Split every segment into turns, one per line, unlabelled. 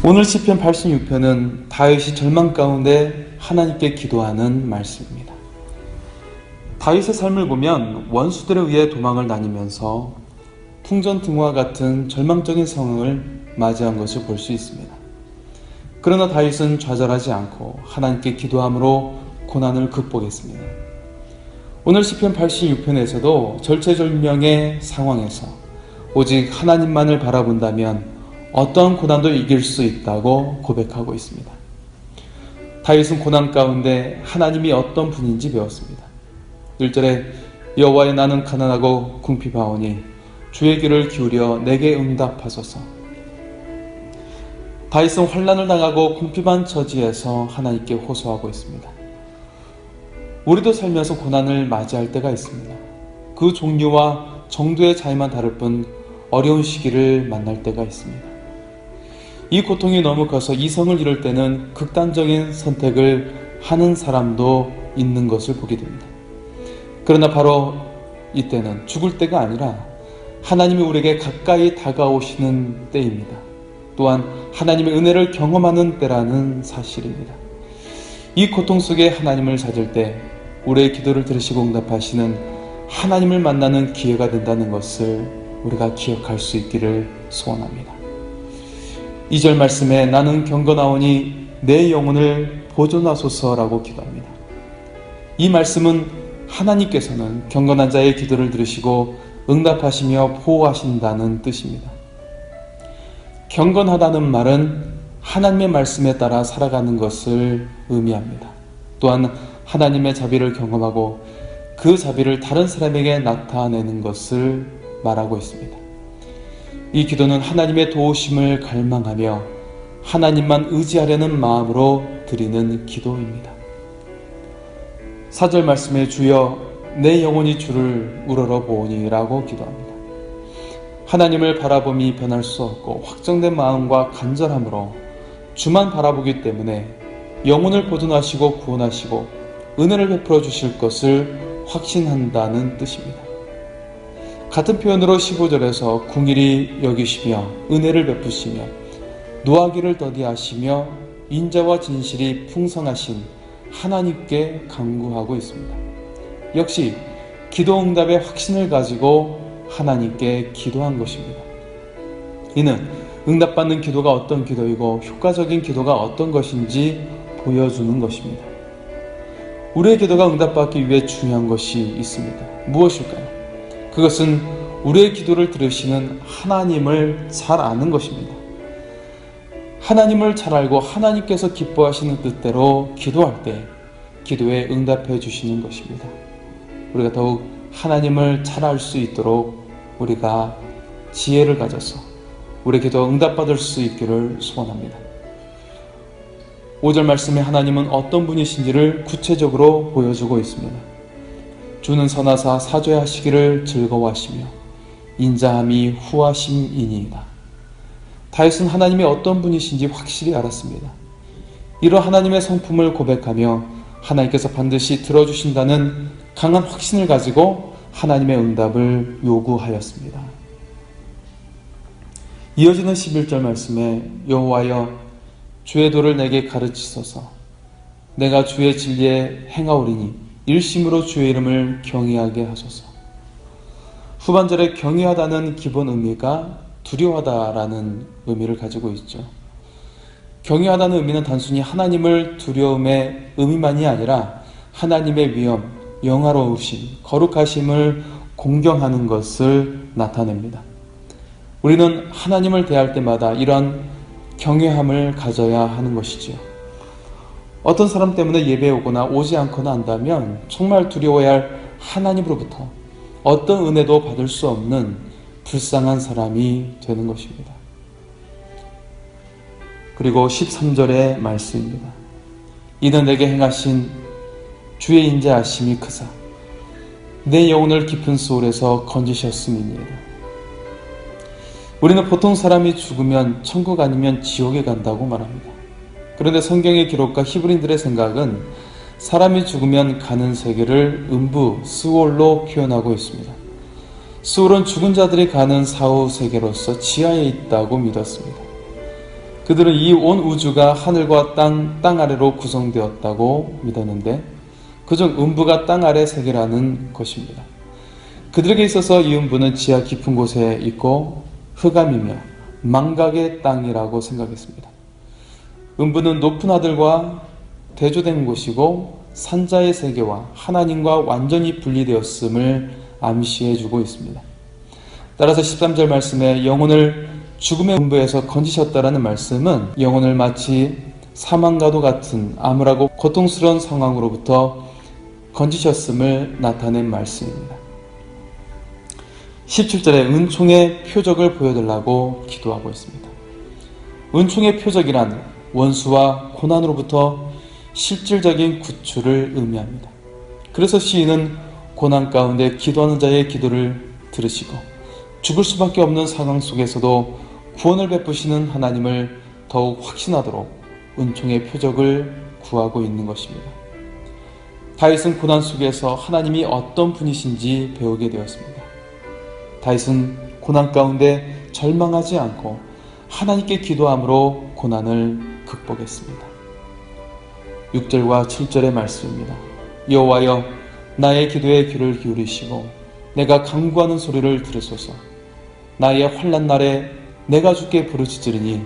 오늘 시편 86편은 다윗이 절망 가운데 하나님께 기도하는 말씀입니다. 다윗의 삶을 보면 원수들에 의해 도망을 다니면서 풍전등화와 같은 절망적인 상황을 맞이한 것을 볼 수 있습니다. 그러나 다윗은 좌절하지 않고 하나님께 기도함으로 고난을 극복했습니다. 오늘 시편 86편에서도 절체절명의 상황에서 오직 하나님만을 바라본다면 어떤 고난도 이길 수 있다고 고백하고 있습니다. 다윗은 고난 가운데 하나님이 어떤 분인지 배웠습니다. 1절에 여호와여 나는 가난하고 궁핍하오니 주의 귀를 기울여 내게 응답하소서. 다윗은 환난을 당하고 궁핍한 처지에서 하나님께 호소하고 있습니다. 우리도 살면서 고난을 맞이할 때가 있습니다. 그 종류와 정도의 차이만 다를 뿐 어려운 시기를 만날 때가 있습니다. 이 고통이 너무 커서 이성을 잃을 때는 극단적인 선택을 하는 사람도 있는 것을 보게 됩니다. 그러나 바로 이때는 죽을 때가 아니라 하나님이 우리에게 가까이 다가오시는 때입니다. 또한 하나님의 은혜를 경험하는 때라는 사실입니다. 이 고통 속에 하나님을 찾을 때 우리의 기도를 들으시고 응답하시는 하나님을 만나는 기회가 된다는 것을 우리가 기억할 수 있기를 소원합니다. 2절 말씀에 나는 경건하오니 내 영혼을 보존하소서라고 기도합니다. 이 말씀은 하나님께서는 경건한 자의 기도를 들으시고 응답하시며 보호하신다는 뜻입니다. 경건하다는 말은 하나님의 말씀에 따라 살아가는 것을 의미합니다. 또한 하나님의 자비를 경험하고 그 자비를 다른 사람에게 나타내는 것을 말하고 있습니다. 이 기도는 하나님의 도우심을 갈망하며 하나님만 의지하려는 마음으로 드리는 기도입니다. 4절 말씀에 주여 내 영혼이 주를 우러러 보오니 라고 기도합니다. 하나님을 바라봄이 변할 수 없고 확정된 마음과 간절함으로 주만 바라보기 때문에 영혼을 보존하시고 구원하시고 은혜를 베풀어 주실 것을 확신한다는 뜻입니다. 같은 표현으로 15절에서 궁일이 여기시며 은혜를 베푸시며 노하기를 더디하시며 인자와 진실이 풍성하신 하나님께 간구하고 있습니다. 역시 기도 응답의 확신을 가지고 하나님께 기도한 것입니다. 이는 응답받는 기도가 어떤 기도이고 효과적인 기도가 어떤 것인지 보여주는 것입니다. 우리의 기도가 응답받기 위해 중요한 것이 있습니다. 무엇일까요? 그것은 우리의 기도를 들으시는 하나님을 잘 아는 것입니다. 하나님을 잘 알고 하나님께서 기뻐하시는 뜻대로 기도할 때 기도에 응답해 주시는 것입니다. 우리가 더욱 하나님을 잘 알 수 있도록 우리가 지혜를 가져서 우리의 기도가 응답받을 수 있기를 소원합니다. 5절 말씀에 하나님은 어떤 분이신지를 구체적으로 보여주고 있습니다. 주는 선하사 사죄하시기를 즐거워하시며 인자함이 후하심이니이다. 다윗은 하나님이 어떤 분이신지 확실히 알았습니다. 이런 하나님의 성품을 고백하며 하나님께서 반드시 들어주신다는 강한 확신을 가지고 하나님의 응답을 요구하였습니다. 이어지는 11절 말씀에 여호와여 주의 도를 내게 가르치소서. 내가 주의 진리에 행하오리니 일심으로 주의 이름을 경외하게 하소서. 후반절에 경외하다는 기본 의미가 두려워하다라는 의미를 가지고 있죠. 경외하다는 의미는 단순히 하나님을 두려움의 의미만이 아니라 하나님의 위엄, 영화로우심, 거룩하심을 공경하는 것을 나타냅니다. 우리는 하나님을 대할 때마다 이런 경외함을 가져야 하는 것이지요. 어떤 사람 때문에 예배에 오거나 오지 않거나 한다면 정말 두려워야 할 하나님으로부터 어떤 은혜도 받을 수 없는 불쌍한 사람이 되는 것입니다. 그리고 13절의 말씀입니다. 이는 내게 행하신 주의 인자하심이 크사 내 영혼을 깊은 소울에서 건지셨음이니이다. 우리는 보통 사람이 죽으면 천국 아니면 지옥에 간다고 말합니다. 그런데 성경의 기록과 히브리인들의 생각은 사람이 죽으면 가는 세계를 음부, 스올로 표현하고 있습니다. 스올은 죽은 자들이 가는 사후 세계로서 지하에 있다고 믿었습니다. 그들은 이 온 우주가 하늘과 땅 아래로 구성되었다고 믿었는데 그중 음부가 땅 아래 세계라는 것입니다. 그들에게 있어서 이 음부는 지하 깊은 곳에 있고 흑암이며 망각의 땅이라고 생각했습니다. 음부는 높은 하늘과 대조된 곳이고 산자의 세계와 하나님과 완전히 분리되었음을 암시해주고 있습니다. 따라서 13절 말씀에 영혼을 죽음의 음부에서 건지셨다라는 말씀은 영혼을 마치 사망과도 같은 암울하고 고통스러운 상황으로부터 건지셨음을 나타낸 말씀입니다. 17절에 은총의 표적을 보여달라고 기도하고 있습니다. 은총의 표적이란 원수와 고난으로부터 실질적인 구출을 의미합니다. 그래서 시인은 고난 가운데 기도하는 자의 기도를 들으시고 죽을 수밖에 없는 상황 속에서도 구원을 베푸시는 하나님을 더욱 확신하도록 은총의 표적을 구하고 있는 것입니다. 다윗은 고난 속에서 하나님이 어떤 분이신지 배우게 되었습니다. 다윗은 고난 가운데 절망하지 않고 하나님께 기도함으로 고난을 극복했습니다. 6절과 7절의 말씀입니다. 여호와여 나의 기도에 귀를 기울이시고 내가 간구하는 소리를 들으소서. 나의 환난 날에 내가 주께 부르짖으리니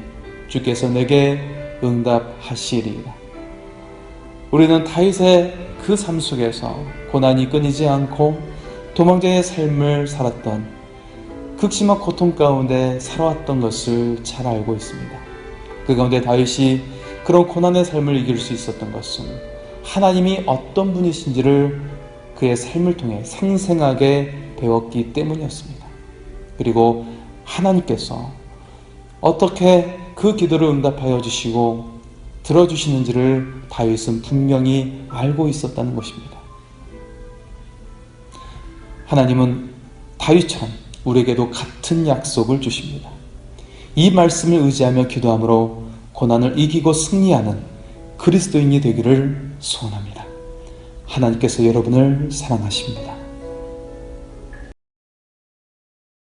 주께서 내게 응답하시리이다. 우리는 다윗의 그 삶 속에서 고난이 끊이지 않고 도망자의 삶을 살았던 극심한 고통 가운데 살아왔던 것을 잘 알고 있습니다. 그 가운데 다윗이 그런 고난의 삶을 이길 수 있었던 것은 하나님이 어떤 분이신지를 그의 삶을 통해 생생하게 배웠기 때문이었습니다. 그리고 하나님께서 어떻게 그 기도를 응답하여 주시고 들어주시는지를 다윗은 분명히 알고 있었다는 것입니다. 하나님은 다윗처럼 우리에게도 같은 약속을 주십니다. 이 말씀을 의지하며 기도함으로 고난을 이기고 승리하는 그리스도인이 되기를 소원합니다. 하나님께서 여러분을 사랑하십니다.